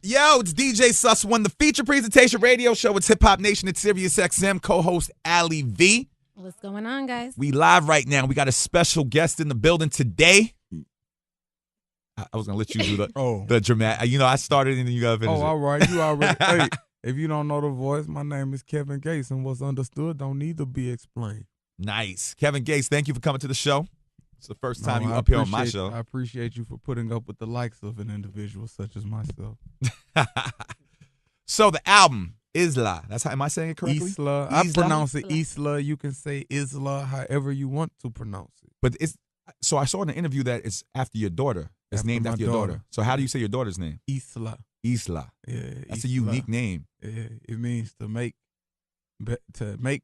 Yo, it's DJ Sus One, the feature presentation radio show. It's Hip Hop Nation at Sirius XM, co-host Ali V. What's going on, guys? We live right now. We got a special guest in the building today. I was going to let you do the dramatic. You know, I started and then you got to finish it. All right. You already. Hey, if you don't know the voice, my name is Kevin Gates, and what's understood don't need to be explained. Nice. Kevin Gates, thank you for coming to the show. It's the first time you up here on my show. I appreciate you for putting up with the likes of an individual such as myself. So the album, Isla. That's how, am I saying it correctly? Isla. I pronounce it Isla. You can say Isla however you want to pronounce it. But so I saw in the interview that it's after your daughter. It's named after your daughter. So how do you say your daughter's name? Isla. Isla. Yeah. That's Isla. a unique name. Yeah. It means to make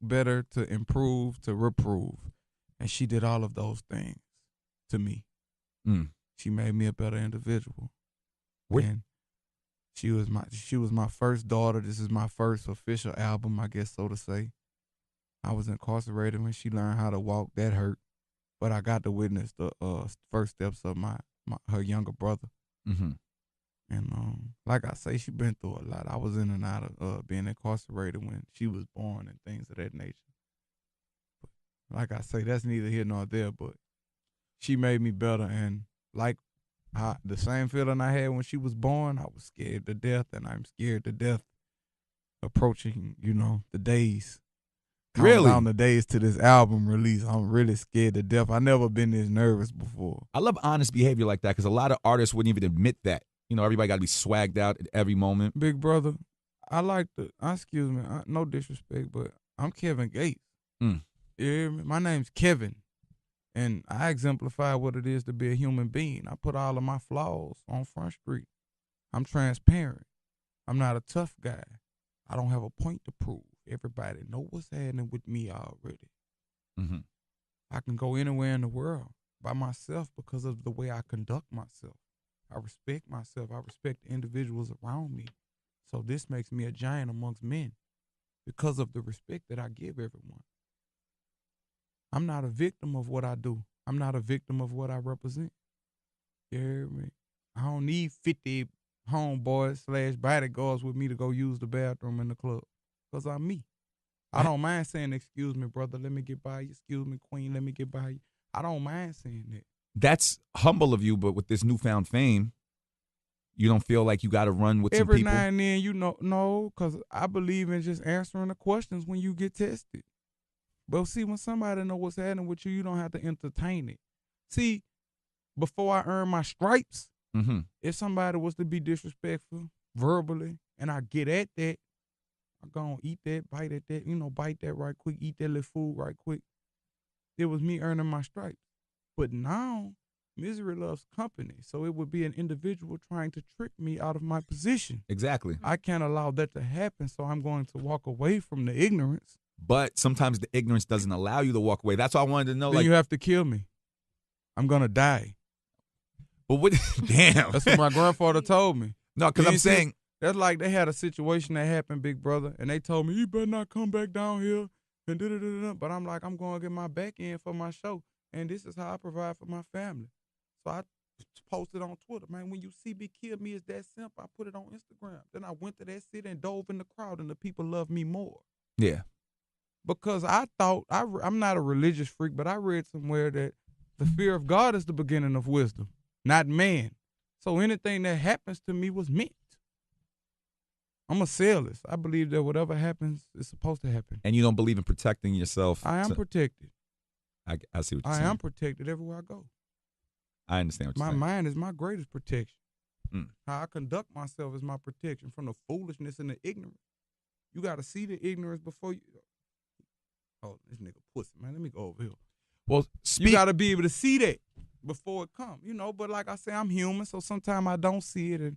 better, to improve, to reprove. And she did all of those things to me. She made me a better individual. And she was my first daughter. This is my first official album, I guess so to say. I was incarcerated when she learned how to walk. That hurt, but I got to witness the first steps of her younger brother. Mm-hmm. And like I say, she been through a lot. I was in and out of being incarcerated when she was born and things of that nature. But like I say, that's neither here nor there. But she made me better, and like the same feeling I had when she was born, I was scared to death, and I'm scared to death approaching, the days. Really? Down the days to this album release, I'm really scared to death. I never been this nervous before. I love honest behavior like that because a lot of artists wouldn't even admit that. Everybody got to be swagged out at every moment. Big brother, I like excuse me, no disrespect, but I'm Kevin Gates. You hear me? My name's Kevin. And I exemplify what it is to be a human being. I put all of my flaws on Front Street. I'm transparent. I'm not a tough guy. I don't have a point to prove. Everybody know what's happening with me already. Mm-hmm. I can go anywhere in the world by myself because of the way I conduct myself. I respect myself. I respect the individuals around me. So this makes me a giant amongst men because of the respect that I give everyone. I'm not a victim of what I do. I'm not a victim of what I represent. You hear me? I don't need 50 homeboys / bodyguards with me to go use the bathroom in the club because I'm me. I don't mind saying, excuse me, brother, let me get by you. Excuse me, queen, let me get by you. I don't mind saying that. That's humble of you, but with this newfound fame, you don't feel like you got to run with some people? Every now and then, no, because I believe in just answering the questions when you get tested. But see, when somebody know what's happening with you, you don't have to entertain it. See, before I earn my stripes, if somebody was to be disrespectful verbally, and I get at that, I go and eat that, bite at that, bite that right quick, eat that little food right quick. It was me earning my stripes. But now, misery loves company. So it would be an individual trying to trick me out of my position. Exactly. I can't allow that to happen, so I'm going to walk away from the ignorance. But sometimes the ignorance doesn't allow you to walk away. That's why I wanted to know. Then you have to kill me. I'm going to die. But what? Damn. That's what my grandfather told me. No, because I'm saying. That's like they had a situation that happened, big brother, and they told me, you better not come back down here. And da-da-da-da. But I'm like, I'm going to get my back end for my show. And this is how I provide for my family. So I posted on Twitter, man, when you see me kill me, it's that simple. I put it on Instagram. Then I went to that city and dove in the crowd, and the people love me more. Yeah. Because I thought, I'm not a religious freak, but I read somewhere that the fear of God is the beginning of wisdom, not man. So anything that happens to me was meant. I'm a realist. I believe that whatever happens is supposed to happen. And you don't believe in protecting yourself? I am protected. I see what you're saying. I am protected everywhere I go. I understand what you're saying. My mind is my greatest protection. How I conduct myself is my protection from the foolishness and the ignorance. You got to see the ignorance before you. Oh, this nigga pussy, man. Let me go over here. Well, you got to be able to see that before it comes, But like I say, I'm human, so sometimes I don't see it, and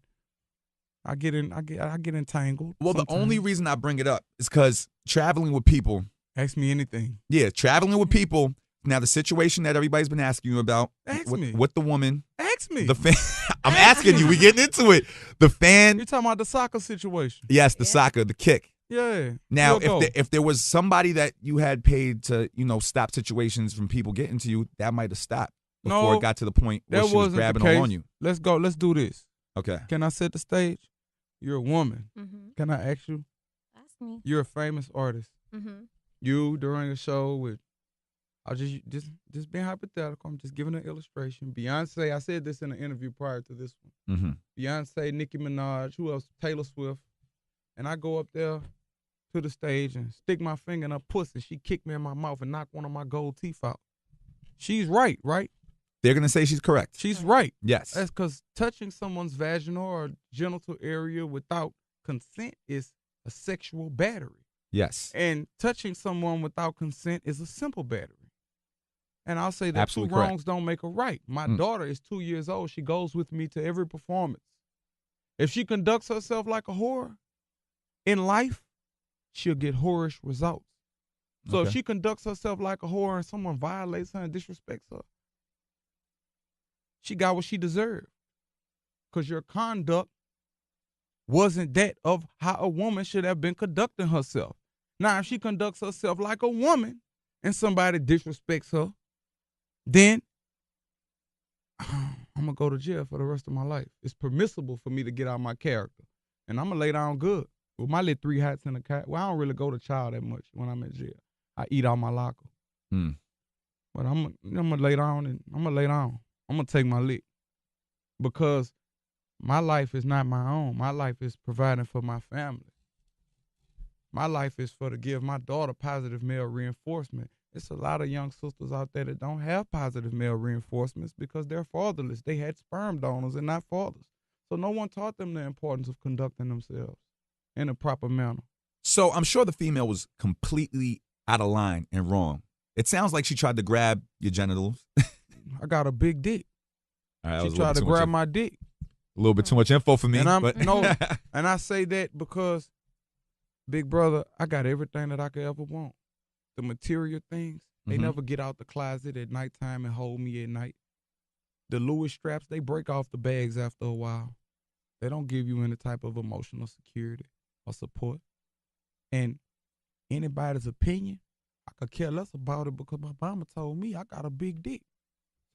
I get entangled. Well, sometimes. The only reason I bring it up is because traveling with people. Ask me anything. Yeah, traveling with people. Now, the situation that everybody's been asking you about with the woman. Ask me. The fan. I'm asking you. We getting into it. The fan. You're talking about the soccer situation. Yes, the soccer, the kick. Yeah. Now, if there was somebody that you had paid to, stop situations from people getting to you, that might have stopped before it got to the point where she was grabbing on you. Let's go. Let's do this. Okay. Can I set the stage? You're a woman. Mm-hmm. Can I ask you? Ask me. You're a famous artist. Mm-hmm. You during a show with, I'll just being hypothetical. I'm just giving an illustration. Beyonce. I said this in an interview prior to this one. Mm-hmm. Beyonce, Nicki Minaj, who else? Taylor Swift. And I go up there to the stage and stick my finger in her pussy. She kicked me in my mouth and knocked one of my gold teeth out. She's right? They're going to say she's correct. She's right. Yes. That's because touching someone's vaginal or genital area without consent is a sexual battery. Yes. And touching someone without consent is a simple battery. And I'll say that Absolutely two correct. wrongs don't make a right. My daughter is 2 years old. She goes with me to every performance. If she conducts herself like a whore in life, she'll get whorish results. So if she conducts herself like a whore and someone violates her and disrespects her, she got what she deserved. Because your conduct wasn't that of how a woman should have been conducting herself. Now, if she conducts herself like a woman and somebody disrespects her, then I'm going to go to jail for the rest of my life. It's permissible for me to get out my character. And I'm going to lay down good. With my little 3 hats in the cat, well, I don't really go to trial that much when I'm in jail. I eat out my locker. But I'm gonna lay down and I'm gonna take my lick. Because my life is not my own. My life is providing for my family. My life is to give my daughter positive male reinforcement. It's a lot of young sisters out there that don't have positive male reinforcements because they're fatherless. They had sperm donors and not fathers. So no one taught them the importance of conducting themselves in a proper manner. So I'm sure the female was completely out of line and wrong. It sounds like she tried to grab your genitals. I got a big dick. Right, she tried to grab my dick. A little bit too much info for me. And but and I say that because, big brother, I got everything that I could ever want. The material things, they never get out the closet at nighttime and hold me at night. The Lewis straps, they break off the bags after a while. They don't give you any type of emotional security or support. And anybody's opinion, I could care less about it because my mama told me I got a big dick.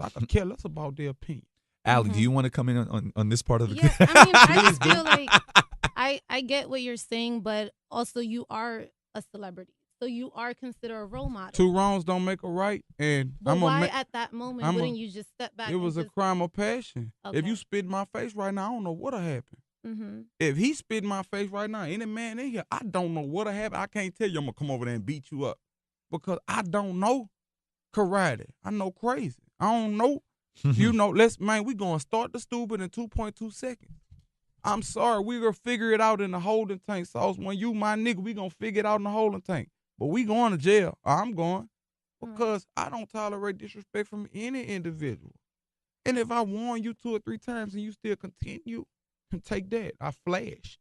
So I could care less about their opinion. Allie, do you want to come in on this part of the Yeah, I mean, I just feel like I get what you're saying, but also you are a celebrity. So you are considered a role model. 2 wrongs don't make a right. And but why at that moment wouldn't you just step back? It was a crime of passion. Okay. If you spit in my face right now, I don't know what'll happen. Mm-hmm. If he spit in my face right now, any man in here, I don't know what'll happen. I can't tell you I'm going to come over there and beat you up because I don't know karate. I know crazy. I don't know. You know, we going to start the stupid in 2.2 seconds. I'm sorry. We going to figure it out in the holding tank. Sauce, when you my nigga, we going to figure it out in the holding tank. But we going to jail. I'm going because I don't tolerate disrespect from any individual. And if I warn you 2 or 3 times and you still continue, take that. I flashed.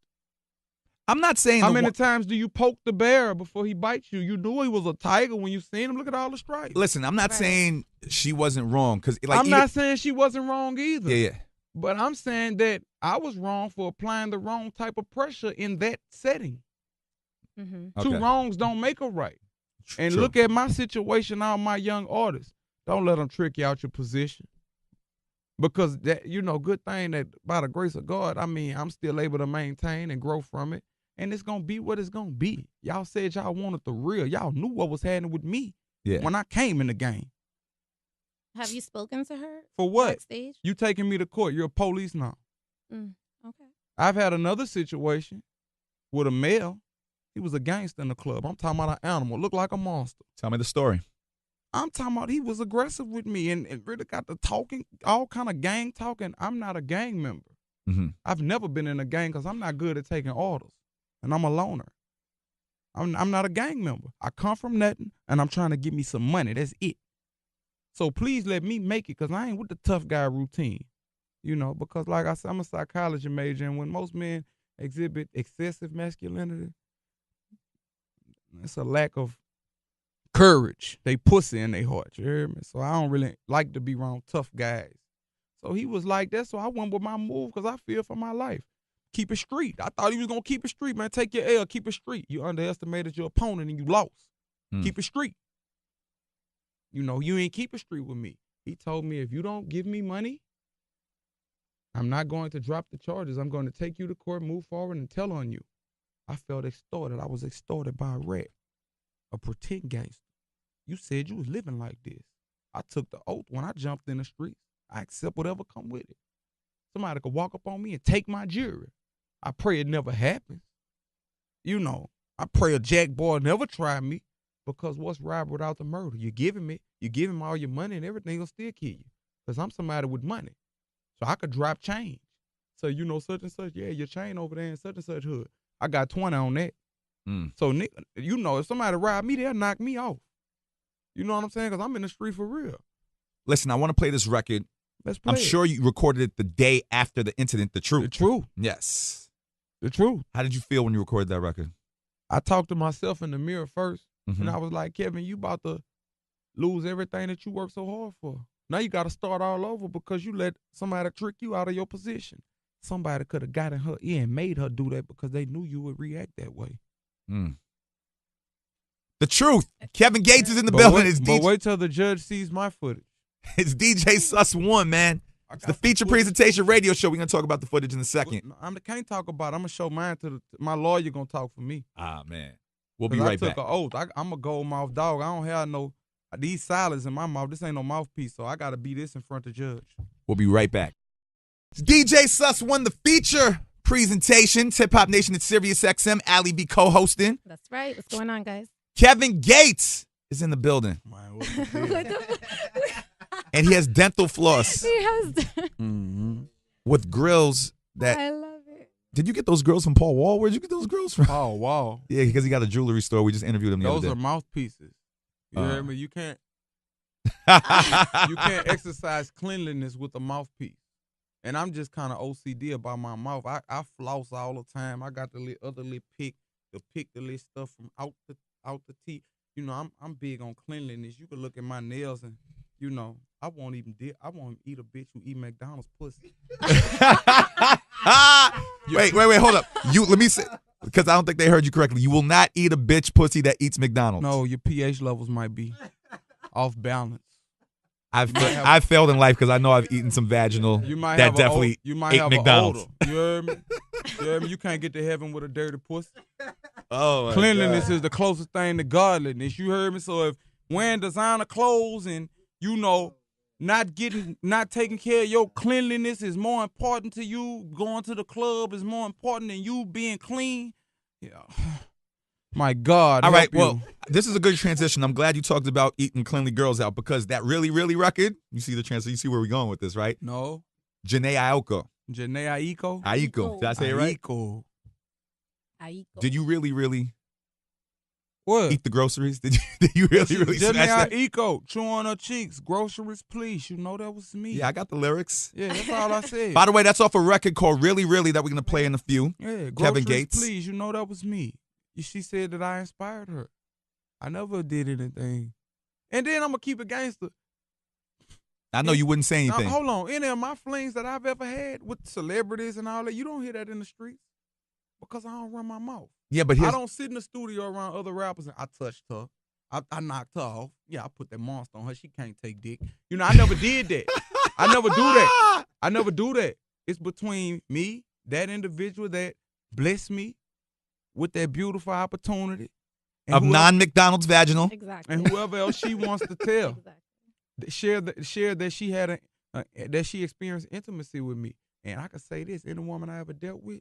I'm not saying how many times do you poke the bear before he bites you? You knew he was a tiger when you seen him. Look at all the stripes. Listen, I'm not saying she wasn't wrong because I'm not saying she wasn't wrong either. Yeah. But I'm saying that I was wrong for applying the wrong type of pressure in that setting. Mm-hmm. 2 wrongs don't make a right. And True. look at my situation, all my young artists. Don't let them trick you out your position. Because that, good thing that by the grace of God, I mean, I'm still able to maintain and grow from it. And it's going to be what it's going to be. Y'all said y'all wanted the real. Y'all knew what was happening with me when I came in the game. Have you spoken to her? For what? Backstage? You taking me to court. You're a police now. Okay. I've had another situation with a male. He was a gangster in the club. I'm talking about an animal. Looked like a monster. Tell me the story. I'm talking about he was aggressive with me and really got to talking, all kind of gang talking. I'm not a gang member. Mm-hmm. I've never been in a gang because I'm not good at taking orders. And I'm a loner. I'm not a gang member. I come from nothing, and I'm trying to get me some money. That's it. So please let me make it because I ain't with the tough guy routine. Because like I said, I'm a psychology major, and when most men exhibit excessive masculinity, it's a lack of courage. They pussy in their heart. You hear me? So I don't really like to be around tough guys. So he was like that, so I went with my move because I fear for my life. Keep it street. I thought he was going to keep it street, man. Take your L, keep it street. You underestimated your opponent and you lost. Keep it street. You ain't keep it street with me. He told me, if you don't give me money, I'm not going to drop the charges. I'm going to take you to court, move forward, and tell on you. I felt extorted. I was extorted by a rat, a pretend gangster. You said you was living like this. I took the oath when I jumped in the streets. I accept whatever come with it. Somebody could walk up on me and take my jewelry. I pray it never happens. You know, I pray a jack boy never try me, because what's robbery without the murder? You give him all your money and everything will still kill you, because I'm somebody with money. So I could drop change. So, you know, such and such, yeah, your chain over there in such and such hood. I got 20 on that. So, you know, if somebody rob me, they'll knock me off. You know what I'm saying? Because I'm in the street for real. Listen, I want to play this record. Let's play I'm sure you recorded it the day after the incident, The Truth. The Truth. Yes. The Truth. How did you feel when you recorded that record? I talked to myself in the mirror first, Mm-hmm. and I was like, Kevin, you about to lose everything that you worked so hard for. Now you got to start all over because you let somebody trick you out of your position. Somebody could have gotten her ear and made her do that because they knew you would react that way. The Truth. Kevin Gates is in the building. But wait till the judge sees my footage. It's DJ Sus One, man. It's the feature presentation radio show. We're going to talk about the footage in a second. I can't talk about it. I'm going to show mine to my lawyer going to talk for me. Ah, man. We'll be right back. I took an oath. I'm a gold mouth dog. I don't have these silence in my mouth. This ain't no mouthpiece, so I got to be this in front of the judge. We'll be right back. It's DJ Sus One, the feature presentation. Hip Hop Nation at Sirius XM. Ali B co-hosting. That's right. What's going on, guys? Kevin Gates is in the building. And he has dental floss. He has. With grills that. I love it. Did you get those grills from Paul Wall? Where'd you get those grills from? Oh, wow. Yeah, because he got a jewelry store. We just interviewed him the other day. Those are mouthpieces. You hear me? You can't exercise cleanliness with a mouthpiece. And I'm just kind of OCD about my mouth. I floss all the time. I got the other lip pick the little stuff from out the teeth. You know, I'm big on cleanliness. You can look at my nails and, you know, I won't eat a bitch who eat McDonald's pussy. Wait, hold up. Let me say, because I don't think they heard you correctly. You will not eat a bitch pussy that eats McDonald's. No, your pH levels might be off balance. I've failed in life because I know I've eaten some vaginal that definitely ate McDonald's. You heard me? You heard me? You can't get to heaven with a dirty pussy. Oh, cleanliness is the closest thing to godliness. You heard me? So if wearing designer clothes and, you know, not taking care of your cleanliness is more important to you, going to the club is more important than you being clean, yeah. My God. All right, well, this is a good transition. I'm glad you talked about eating cleanly girls out because that really, really record, you see the transition, you see where we're going with this, right? No. Jhené Aiko. Jhené Aiko? Aiko. Did I say it right? Aiko. Did you really, really what? Eat the groceries? Did you really smash that? Jhené Aiko, chew on her cheeks, groceries, please. You know that was me. Yeah, I got the lyrics. Yeah, that's all I said. By the way, that's off a record called Really, Really that we're going to play in a few. Yeah, Kevin Gates. Please, you know that was me. She said that I inspired her. I never did anything. And then I'm going to keep it gangster. I know you wouldn't say anything. Now, hold on. Any of my flings that I've ever had with celebrities and all that, you don't hear that in the streets because I don't run my mouth. Yeah, but I don't sit in the studio around other rappers and I touched her. I knocked her off. Yeah, I put that monster on her. She can't take dick. You know, I never did that. I never do that. I never do that. It's between me, that individual that blessed me with that beautiful opportunity. Of non-McDonald's vaginal. Exactly. And whoever else she wants to tell. Exactly. Share that she had that she experienced intimacy with me. And I can say this, any woman I ever dealt with,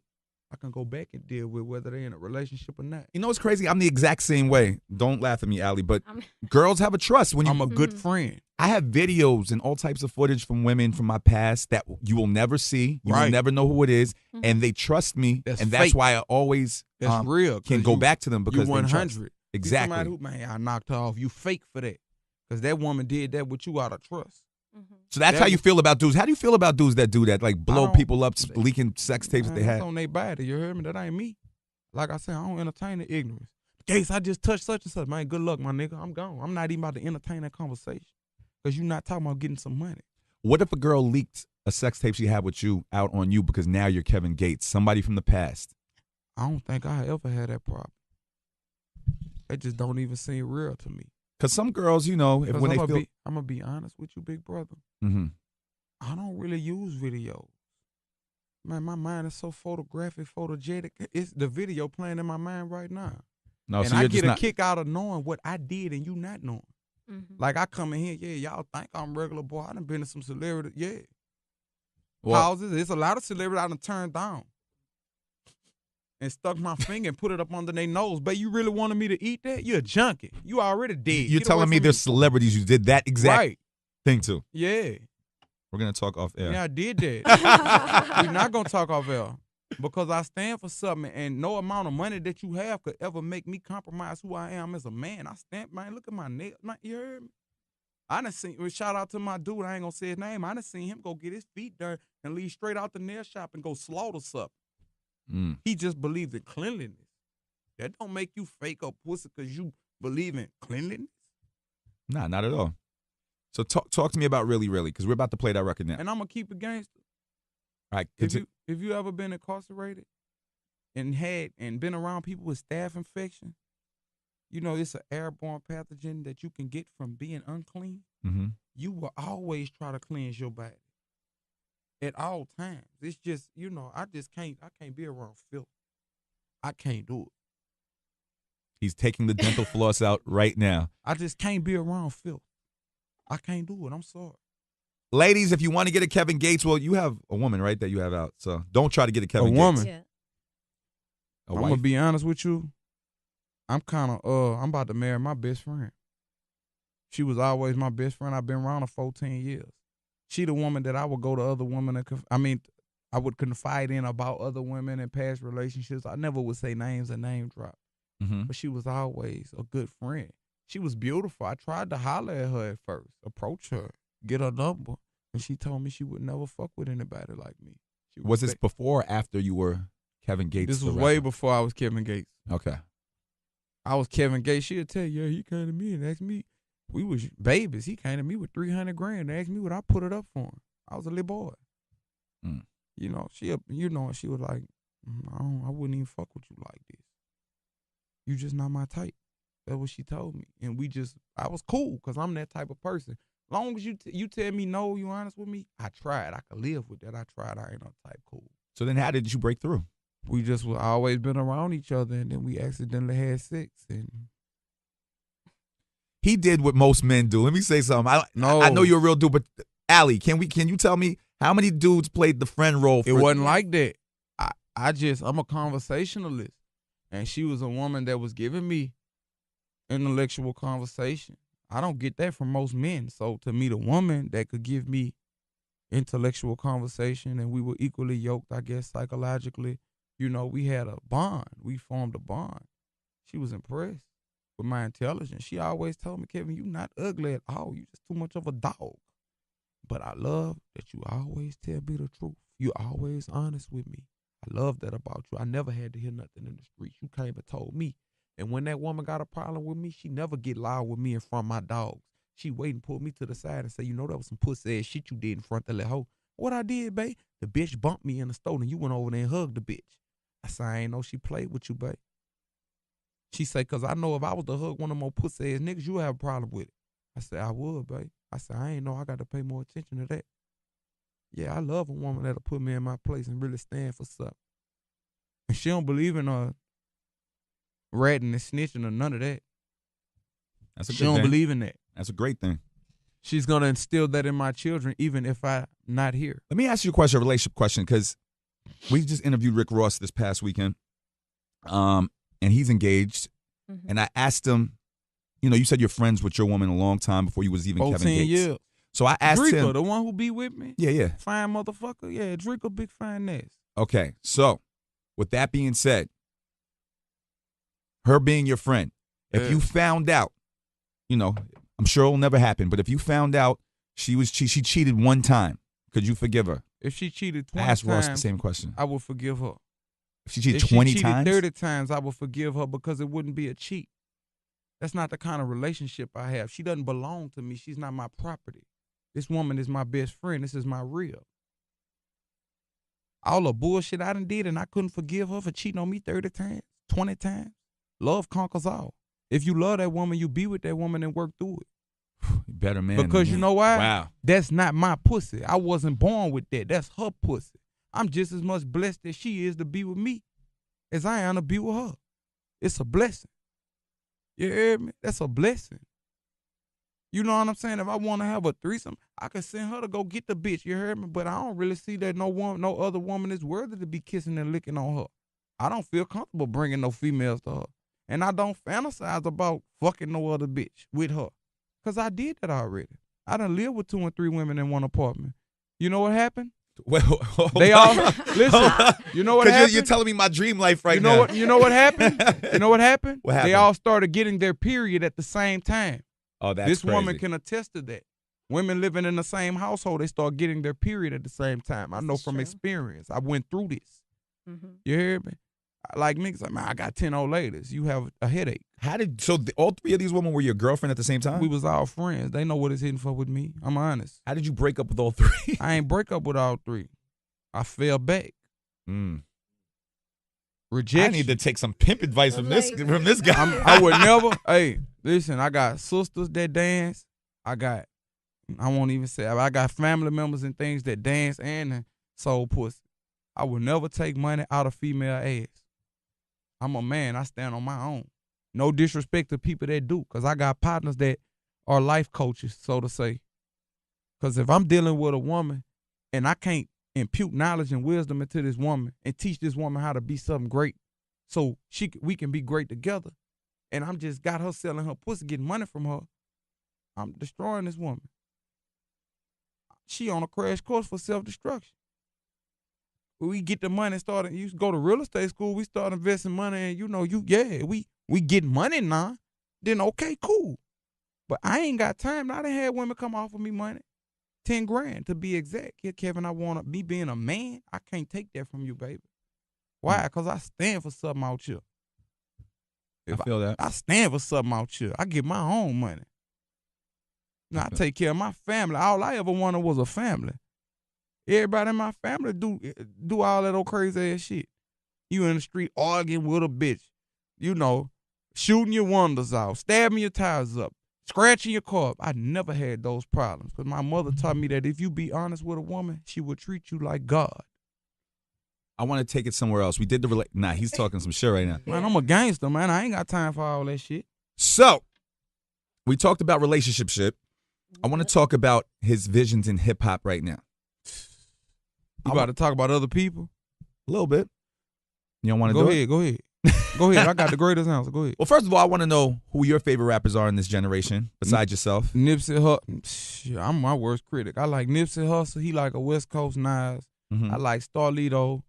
I can go back and deal with whether they're in a relationship or not. You know what's crazy? I'm the exact same way. Don't laugh at me, Ali, but girls have a trust. When I'm a good friend. I have videos and all types of footage from women from my past that you will never see. You will never know who it is. And they trust me. That's and fake. that's why I always real, can go back to them because you 100. they trust. Exactly. Somebody who, man, I knocked her off. You fake for that. Because that woman did that with you out of trust. So that's how you feel about dudes. How do you feel about dudes that do that, like blow people up, leaking sex tapes that they have? That's on their body. You heard me? That ain't me. Like I said, I don't entertain the ignorance. Gates, I just touched such and such. Man, good luck, my nigga. I'm gone. I'm not even about to entertain that conversation. Because you're not talking about getting some money. What if a girl leaked a sex tape she had with you out on you because now you're Kevin Gates, somebody from the past? I don't think I ever had that problem. It just don't even seem real to me. Because some girls, you know, when they feel... I'm going to be honest with you, big brother. Mm-hmm. I don't really use videos. Man, my mind is so photographic, photogenic. It's the video playing in my mind right now. No, and so I you're get just a not. kick out of knowing what I did and you not knowing. Mm-hmm. Like I come in here, yeah, y'all think I'm regular boy. I done been to some celebrity, yeah. Well, Houses, it's a lot of celebrities I done turned down. And stuck my finger and put it up under their nose. But you really wanted me to eat that? You're a junkie. You already dead. You're Get telling away me from there's celebrities you did that exact right. thing to. Yeah. We're gonna talk off air. Yeah, I did that. We're not gonna talk off air. Because I stand for something, and no amount of money that you have could ever make me compromise who I am as a man. I stand, man, look at my nail. You heard me? I done seen, shout out to my dude, I ain't gonna say his name. I done seen him go get his feet done and leave straight out the nail shop and go slaughter something. He just believed in cleanliness. That don't make you fake or pussy because you believe in cleanliness. Nah, not at all. So talk to me about Really Really, because we're about to play that record now. And I'm gonna keep it gangster. All right, if you ever been incarcerated and been around people with staph infection, you know it's an airborne pathogen that you can get from being unclean. Mm-hmm. You will always try to cleanse your body at all times. It's just, you know, I can't be around filth. I can't do it. He's taking the dental floss out right now. I just can't be around filth. I can't do it. I'm sorry. Ladies, if you want to get a Kevin Gates, well, you have a woman, right, that you have out. So don't try to get a Kevin Gates. Woman. Yeah. I'm going to be honest with you. I'm about to marry my best friend. She was always my best friend. I've been around her 14 years. She the woman that I would go to other women I would confide in about other women and past relationships. I never would say names or name drop. Mm-hmm. But she was always a good friend. She was beautiful. I tried to holler at her at first, approach her, get her number. And she told me she would never fuck with anybody like me. Was this before or after you were Kevin Gates? This was way before I was Kevin Gates. Okay. I was Kevin Gates. She'd tell you, yeah, he came to me and asked me. We was babies. He came to me with $300,000 and asked me would I put it up for him. I was a little boy. You know, she was like, I wouldn't even fuck with you like this. You just not my type. That's what she told me. And I was cool because I'm that type of person. Long as you tell me no, you honest with me, I tried. I could live with that. I tried. I ain't no type cool. So then how did you break through? We just was always been around each other, and then we accidentally had sex. And he did what most men do. Let me say something. I know you're a real dude, but Allie, can you tell me how many dudes played the friend role? It wasn't like that. I'm a conversationalist, and she was a woman that was giving me intellectual conversation. I don't get that from most men. So to meet a woman that could give me intellectual conversation and we were equally yoked, I guess, psychologically, you know, we had a bond. We formed a bond. She was impressed with my intelligence. She always told me, Kevin, you not ugly at all. You just too much of a dog. But I love that you always tell me the truth. You always honest with me. I love that about you. I never had to hear nothing in the streets. You came and told me. And when that woman got a problem with me, she never get loud with me in front of my dogs. She wait and pull me to the side and say, you know, that was some pussy ass shit you did in front of that hoe. What I did, babe? The bitch bumped me in the store and you went over there and hugged the bitch. I said, I ain't know she played with you, babe. She said, because I know if I was to hug one of them old pussy ass niggas, you would have a problem with it. I said, I would, babe. I said, I ain't know I got to pay more attention to that. Yeah, I love a woman that'll put me in my place and really stand for something. And she don't believe in ratting and snitching or none of that. That's a good She don't thing. believe in that. That's a great thing. She's going to instill that in my children, even if I'm not here. Let me ask you a relationship question, because we just interviewed Rick Ross this past weekend, and he's engaged. Mm-hmm. And I asked him, you know, you said you're friends with your woman a long time before you was even Kevin Gates. Years. So I asked Drika, him. the one who be with me? Yeah. Fine motherfucker? Yeah, Drika, big fine ass. Okay, so with that being said, her being your friend, if you found out, you know, I'm sure it'll never happen, but if you found out she cheated one time, could you forgive her? If she cheated 20 I asked times, Ross the same question. I would forgive her. If she cheated 20 times? 30 times, I would forgive her because it wouldn't be a cheat. That's not the kind of relationship I have. She doesn't belong to me. She's not my property. This woman is my best friend. This is my real. All the bullshit I done did and I couldn't forgive her for cheating on me 30 times, 20 times. Love conquers all. If you love that woman, you be with that woman and work through it. Better man. Because you know why? Wow. That's not my pussy. I wasn't born with that. That's her pussy. I'm just as much blessed as she is to be with me as I am to be with her. It's a blessing. You hear me? That's a blessing. You know what I'm saying? If I want to have a threesome, I can send her to go get the bitch. You heard me? But I don't really see that no other woman is worthy to be kissing and licking on her. I don't feel comfortable bringing no females to her. And I don't fantasize about fucking no other bitch with her. Because I did that already. I done lived with 2 and 3 women in one apartment. You know what happened? Well, They all, listen, you know what happened? You're telling me my dream life right you know now. What, you know what happened? You know what happened? What happened? They all started getting their period at the same time. Oh, that's This crazy. woman can attest to that. Women living in the same household, they start getting their period at the same time. I know from true. experience. I went through this. Mm-hmm. You hear me? Like niggas like, man, I got 10 old ladies. You have a headache. All 3 of these women were your girlfriend at the same time? We was all friends. They know what it's hitting for with me. I'm honest. How did you break up with all 3? I ain't break up with all 3. I fell back. Rejection. I need to take some pimp advice from this guy. I would never. Hey, listen, I got sisters that dance. I won't even say, I got family members and things that dance and soul pussy. I would never take money out of female ass. I'm a man. I stand on my own. No disrespect to people that do, because I got partners that are life coaches, so to say. Because if I'm dealing with a woman and I can't impute knowledge and wisdom into this woman and teach this woman how to be something great so we can be great together, and I'm just got her selling her pussy, getting money from her, I'm destroying this woman. She on a crash course for self-destruction. We get the money started. You go to real estate school, we start investing money, and we get money now. Then okay, cool. But I ain't got time. I done had women come offer me money. 10 grand to be exact. Here, Kevin, me being a man, I can't take that from you, baby. Why? Because I stand for something out here. I feel that. I stand for something out here. I get my own money. Now, I take care of my family. All I ever wanted was a family. Everybody in my family do all that old crazy ass shit. You in the street arguing with a bitch. Shooting your windows out, stabbing your tires up, scratching your car up. I never had those problems because my mother taught me that if you be honest with a woman, she will treat you like God. I want to take it somewhere else. We did he's talking some shit right now. Man, I'm a gangster, man. I ain't got time for all that shit. So, we talked about relationship shit. I want to talk about his visions in hip hop right now. You about to talk about other people? A little bit. You don't want to do it? Go ahead. Go ahead. I got the greatest answer. Go ahead. Well, first of all, I want to know who your favorite rappers are in this generation besides yourself. Nipsey Hussle. I'm my worst critic. I like Nipsey Hussle. He like a West Coast Nas. Mm-hmm. I like Starlito.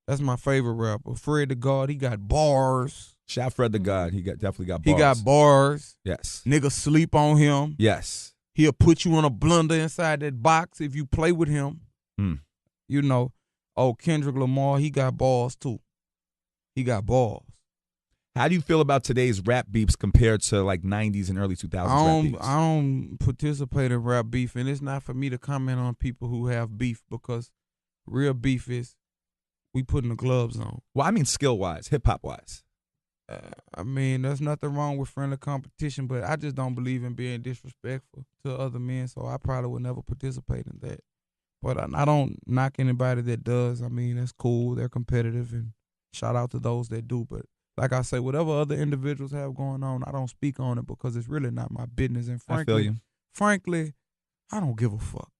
That's my favorite rapper. Fred the God. He got bars. Shout Fred the God. He definitely got bars. He got bars. Yes. Niggas sleep on him. Yes. He'll put you in a blender inside that box if you play with him. Kendrick Lamar, he got balls too. He got balls. How do you feel about today's rap beefs compared to like 90s and early 2000s rap beefs? I don't participate in rap beef, and it's not for me to comment on people who have beef because real beef is we putting the gloves on. Well, I mean skill-wise, hip-hop-wise. There's nothing wrong with friendly competition, but I just don't believe in being disrespectful to other men, so I probably would never participate in that. But I don't knock anybody that does. That's cool. They're competitive, and shout out to those that do. But like I say, whatever other individuals have going on, I don't speak on it because it's really not my business. And I feel you. Frankly, I don't give a fuck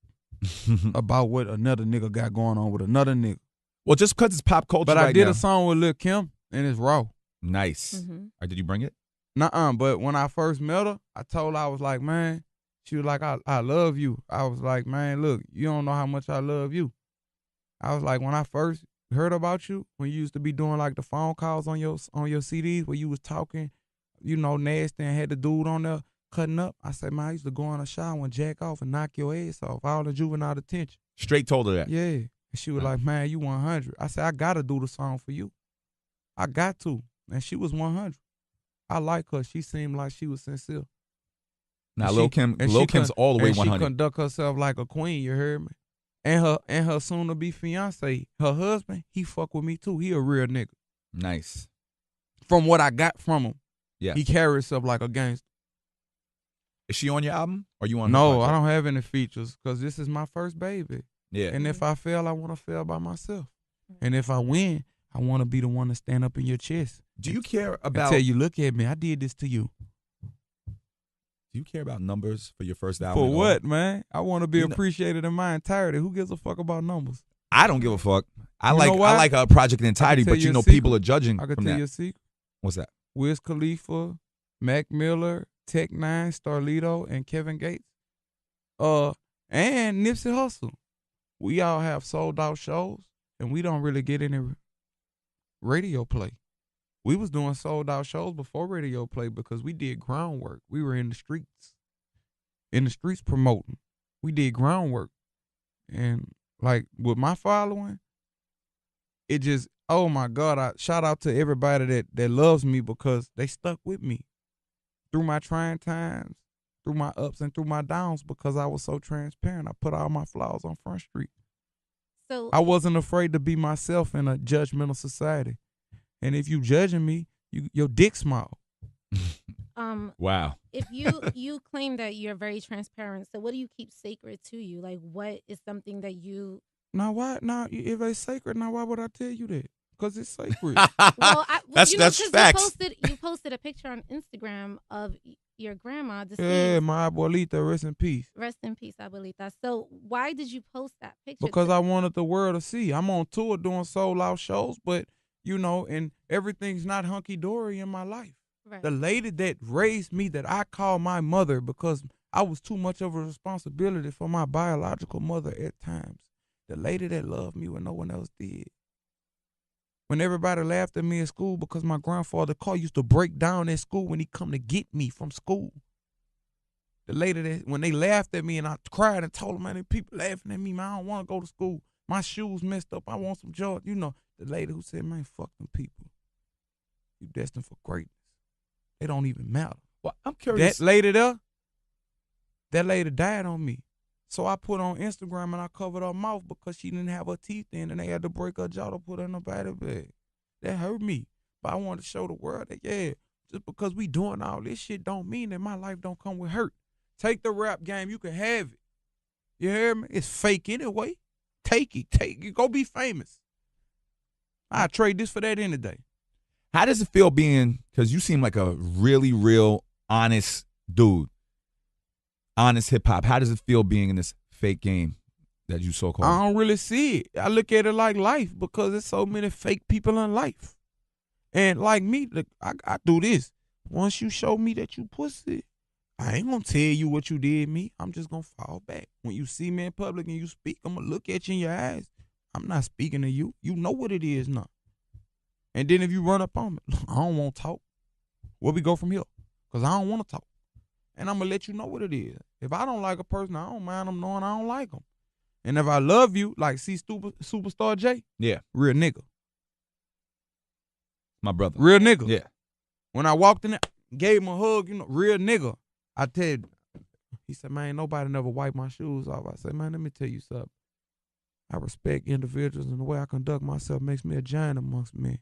about what another nigga got going on with another nigga. Well, just because it's pop culture But right I did now. a song with Lil' Kim, and it's raw. Nice. Mm-hmm. Or did you bring it? Nuh-uh. But when I first met her, I told her, I was like, man, she was like, I love you. I was like, man, look, you don't know how much I love you. I was like, when I first heard about you, when you used to be doing like the phone calls on your CDs where you was talking, nasty and had the dude on there cutting up. I said, man, I used to go in the shower and jack off and knock your ass off, all the juvenile detention. Straight told her that. Yeah. And she was like, man, you 100. I said, I got to do the song for you. I got to. And she was 100. I like her. She seemed like she was sincere. Now, Lil' Kim's all the way 100. She conduct herself like a queen, you heard me? And her soon-to-be fiance, her husband, he fuck with me too. He a real nigga. Nice. From what I got from him, yeah, he carries himself like a gangster. Is she on your album? Or you on? No, I don't have any features because this is my first baby. Yeah. And if I fail, I want to fail by myself. And if I win, I want to be the one to stand up in your chest. Do you care And about? tell you, look at me, I did this to you. Do you care about numbers for your first album? For at all? what, man? I want to be You know- appreciated in my entirety. Who gives a fuck about numbers? I don't give a fuck. I You like know why? I like a project in entirety, tell but you you a know secret. people are judging I can from tell that. you a secret. What's that? Wiz Khalifa, Mac Miller, Tech Nine, Starlito, and Kevin Gates. And Nipsey Hussle. We all have sold out shows, and we don't really get any radio play. We was doing sold out shows before radio play because we did groundwork. We were in the streets promoting. We did groundwork. And like with my following, it just, oh my God, I shout out to everybody that loves me because they stuck with me through my trying times, through my ups and through my downs because I was so transparent. I put all my flaws on Front Street. So I wasn't afraid to be myself in a judgmental society. And if you judging me, your dick small. Wow. if you claim that you're very transparent, so what do you keep sacred to you? Like, what is something that you? Now why? Now if it's sacred, now why would I tell you that? Because it's sacred. Well, That's 'cause facts. You posted a picture on Instagram of your grandma deceased. Yeah, my abuelita, rest in peace. Rest in peace, abuelita. So why did you post that picture? Because I wanted the world to see. I'm on tour doing sold out shows, but you know, and everything's not hunky dory in my life. Right. The lady that raised me, that I call my mother because I was too much of a responsibility for my biological mother at times. The lady that loved me when no one else did. When everybody laughed at me at school because my grandfather car used to break down at school when he come to get me from school. The lady that, when they laughed at me and I cried and told them, man, people laughing at me, man, I don't want to go to school. My shoes messed up. I want some joy. You know, the lady who said, man, fuck them people. You destined for greatness. They don't even matter. Well, I'm curious. That lady there, that lady died on me. So I put on Instagram and I covered her mouth because she didn't have her teeth in and they had to break her jaw to put her in a body bag. That hurt me. But I wanted to show the world that, yeah, just because we doing all this shit don't mean that my life don't come with hurt. Take the rap game. You can have it. You hear me? It's fake anyway. Take it. Go be famous. I trade this for that any day. How does it feel being, because you seem like a really real, honest dude, honest hip hop. How does it feel being in this fake game that you so-called? I don't really see it. I look at it like life because there's so many fake people in life. And like me, I do this. Once you show me that you pussy, I ain't gonna tell you what you did me. I'm just gonna fall back. When you see me in public and you speak, I'm gonna look at you in your eyes. I'm not speaking to you. You know what it is now. And then if you run up on me, I don't want to talk. Where we go from here? Because I don't want to talk. And I'm going to let you know what it is. If I don't like a person, I don't mind them knowing I don't like them. And if I love you, like see Superstar J, Yeah, real nigga. my brother. Real nigga. Yeah. When I walked in there, gave him a hug, you know, real nigga. I tell you, he said, man, nobody never wiped my shoes off. I said, man, let me tell you something. I respect individuals, and the way I conduct myself makes me a giant amongst men.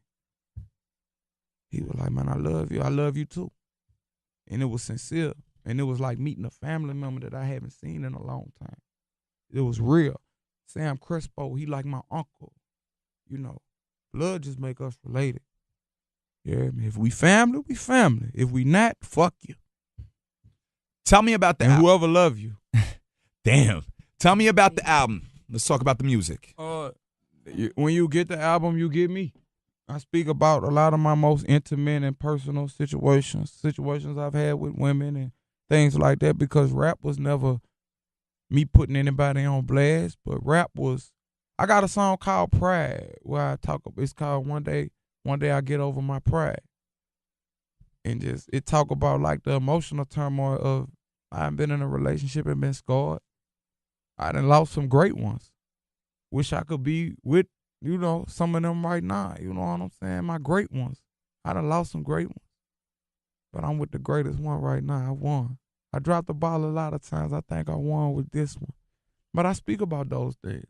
He was like, man, I love you. I love you too. And it was sincere. And it was like meeting a family member that I haven't seen in a long time. It was real. Sam Crespo, he like my uncle. You know, blood just make us related. Yeah, if we family, we family. If we not, fuck you. Tell me about the And album. whoever love you. Damn. Tell me about the album. Let's talk about the music. When you get the album, you get me. I speak about a lot of my most intimate and personal situations I've had with women and things like that, because rap was never me putting anybody on blast, but rap was, I got a song called Pride where I talk, it's called One Day I Get Over My Pride. And just, it talk about like the emotional turmoil of, I've been in a relationship and been scarred. I done lost some great ones. Wish I could be with, you know, some of them right now. You know what I'm saying? My great ones. I done lost some great ones. But I'm with the greatest one right now. I won. I dropped the ball a lot of times. I think I won with this one. But I speak about those things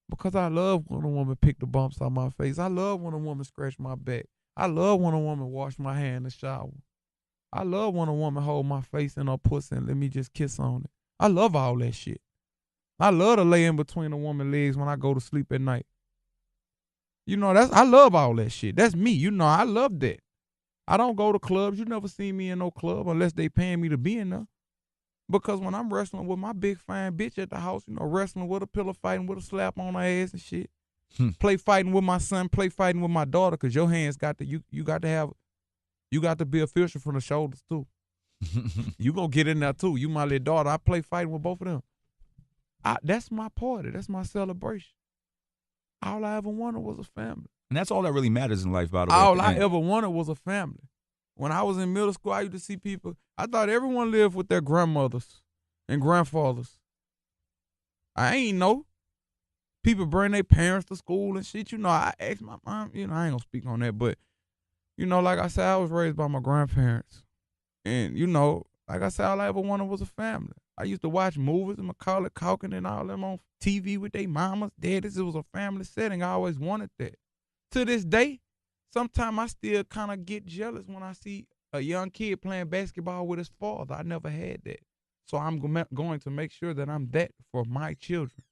because I love when a woman pick the bumps on my face. I love when a woman scratch my back. I love when a woman wash my hair in the shower. I love when a woman hold my face in her pussy and let me just kiss on it. I love all that shit. I love to lay in between a woman's legs when I go to sleep at night. You know, I love all that shit. That's me. You know, I love that. I don't go to clubs. You never see me in no club unless they paying me to be in there. Because when I'm wrestling with my big fine bitch at the house, you know, wrestling with a pillow fighting with a slap on her ass and shit. Play fighting with my son, play fighting with my daughter, because your hands got to, you got to be official from the shoulders too. You gonna get in there too. You my little daughter. I play fighting with both of them. That's my party. That's my celebration. All I ever wanted was a family. And that's all that really matters in life, by the way. All I ever wanted was a family. When I was in middle school, I used to see people. I thought everyone lived with their grandmothers and grandfathers. I ain't know. People bring their parents to school and shit. You know, I asked my mom, you know, I ain't gonna speak on that, but, you know, like I said, I was raised by my grandparents. And, you know, like I said, all I ever wanted was a family. I used to watch movies and Macaulay Culkin and all them on TV with their mamas, daddies. It was a family setting. I always wanted that. To this day, sometimes I still kind of get jealous when I see a young kid playing basketball with his father. I never had that. So I'm going to make sure that I'm that for my children.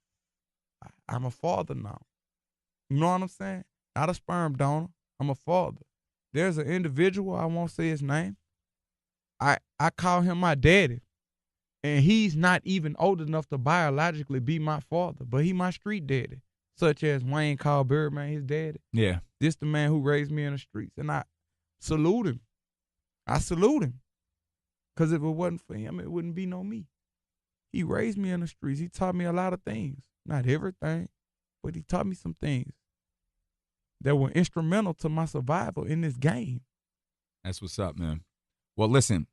I'm a father now. You know what I'm saying? Not a sperm donor. I'm a father. There's an individual, I won't say his name. I call him my daddy. And he's not even old enough to biologically be my father, but he my street daddy. Such as Wayne called Birdman his daddy. Yeah. This the man who raised me in the streets. And I salute him. I salute him. Because if it wasn't for him, it wouldn't be no me. He raised me in the streets. He taught me a lot of things. Not everything, but he taught me some things that were instrumental to my survival in this game. That's what's up, man. Well, listen,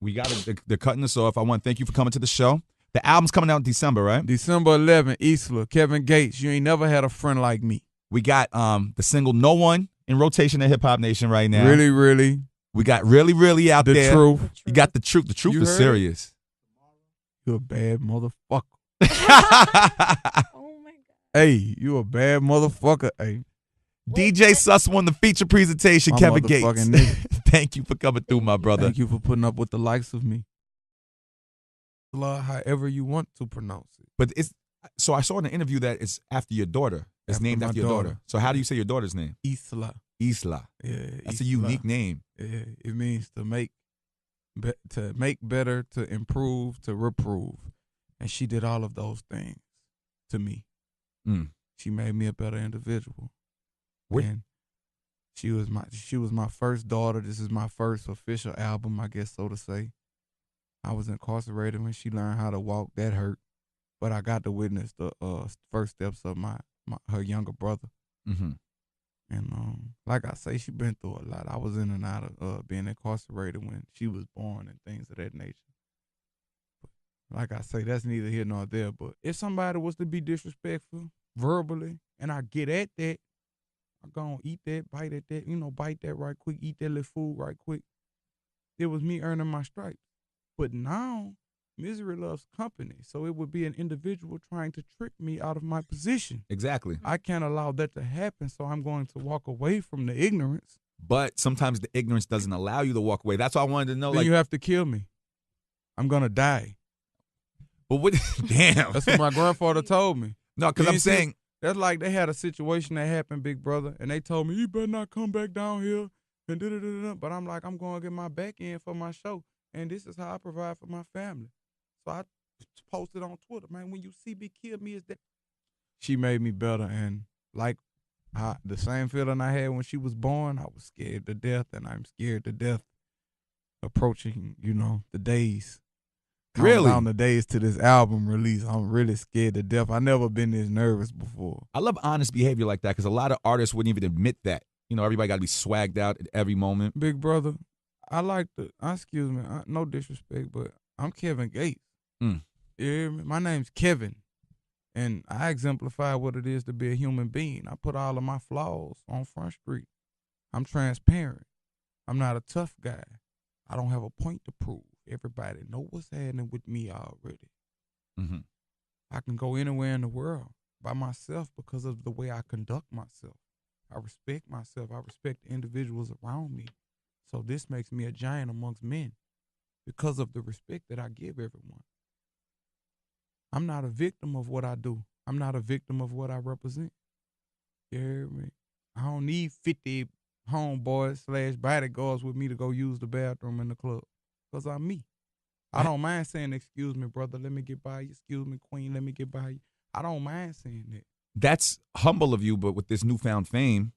they're cutting us off. I want to thank you for coming to the show. The album's coming out in December, right? December 11th, Isla, Kevin Gates. You ain't never had a friend like me. We got the single No One in rotation at Hip Hop Nation right now. Really, really. We got Really, Really out there. The Truth. You got The Truth. The Truth is serious. You a bad motherfucker. Oh my God. Hey, you a bad motherfucker. Hey. DJ Sus won the feature presentation, My Kevin Gates. nigga. Thank you for coming through, my brother. Thank you for putting up with the likes of me. However you want to pronounce it. But so I saw in an interview that it's after your daughter. It's After named my after your daughter. So how do you say your daughter's name? Isla. Isla. Yeah, That's a Isla. unique name. Yeah, it means to make better, to improve, to reprove. And she did all of those things to me. Mm. She made me a better individual. What? And she was my first daughter. This is my first official album, I guess so to say. I was incarcerated when she learned how to walk. That hurt. But I got to witness the first steps of her younger brother. Mm-hmm. And like I say, she been through a lot. I was in and out of being incarcerated when she was born and things of that nature. But like I say, that's neither here nor there. But if somebody was to be disrespectful verbally, and I get at that, I go and eat that, bite at that, bite that right quick, eat that little food right quick. It was me earning my stripes. But now, misery loves company. So it would be an individual trying to trick me out of my position. Exactly. I can't allow that to happen, so I'm going to walk away from the ignorance. But sometimes the ignorance doesn't allow you to walk away. That's why I wanted to know. Then you have to kill me. I'm going to die. But what? Damn. That's what my grandfather told me. No, because I'm saying. That's like they had a situation that happened, big brother, and they told me, you better not come back down here. And da-da-da-da-da. But I'm like, I'm going to get my back end for my show. And this is how I provide for my family. So I posted on Twitter, man, when you see me kill me, is that. She made me better. And like the same feeling I had when she was born, I was scared to death. And I'm scared to death approaching, the days. Really? Down the days to this album release. I'm really scared to death. I never been this nervous before. I love honest behavior like that because a lot of artists wouldn't even admit that. Everybody got to be swagged out at every moment. Big brother, I like excuse me, no disrespect, but I'm Kevin Gates. Mm. You hear me? My name's Kevin, and I exemplify what it is to be a human being. I put all of my flaws on Front Street. I'm transparent. I'm not a tough guy. I don't have a point to prove. Everybody know what's happening with me already. Mm-hmm. I can go anywhere in the world by myself because of the way I conduct myself. I respect myself. I respect the individuals around me. So this makes me a giant amongst men because of the respect that I give everyone. I'm not a victim of what I do. I'm not a victim of what I represent. You hear me? I don't need 50 homeboys / bodyguards with me to go use the bathroom in the club. Because I'm me. I don't mind saying, excuse me, brother, let me get by you. Excuse me, queen, let me get by you. I don't mind saying that. That's humble of you, but with this newfound fame,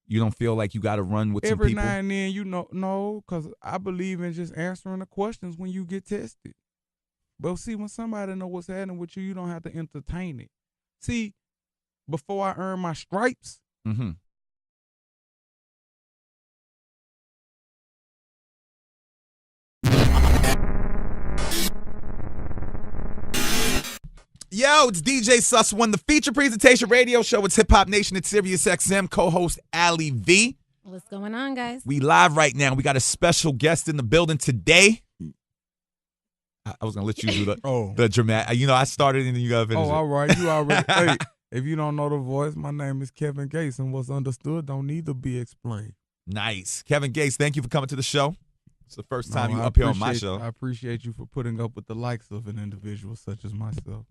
you don't feel like you got to run with some Every people? now and then, no, because I believe in just answering the questions when you get tested. But see, when somebody know what's happening with you, you don't have to entertain it. See, before I earn my stripes, Mm-hmm. Yo, it's DJ Sus One, the feature presentation radio show. It's Hip Hop Nation at Sirius XM, co-host Ali V. What's going on, guys? We live right now. We got a special guest in the building today. I was gonna let you do the dramatic. You know, I started and then you gotta finish it. all right, you already. Hey, if you don't know the voice, my name is Kevin Gates, and what's understood don't need to be explained. Nice, Kevin Gates. Thank you for coming to the show. It's the first time you I up here on my show. I appreciate you for putting up with the likes of an individual such as myself.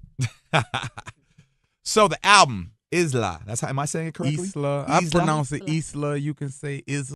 So the album Isla. That's how am I saying it correctly? Isla. I Isla? pronounce it Isla. You can say Isla.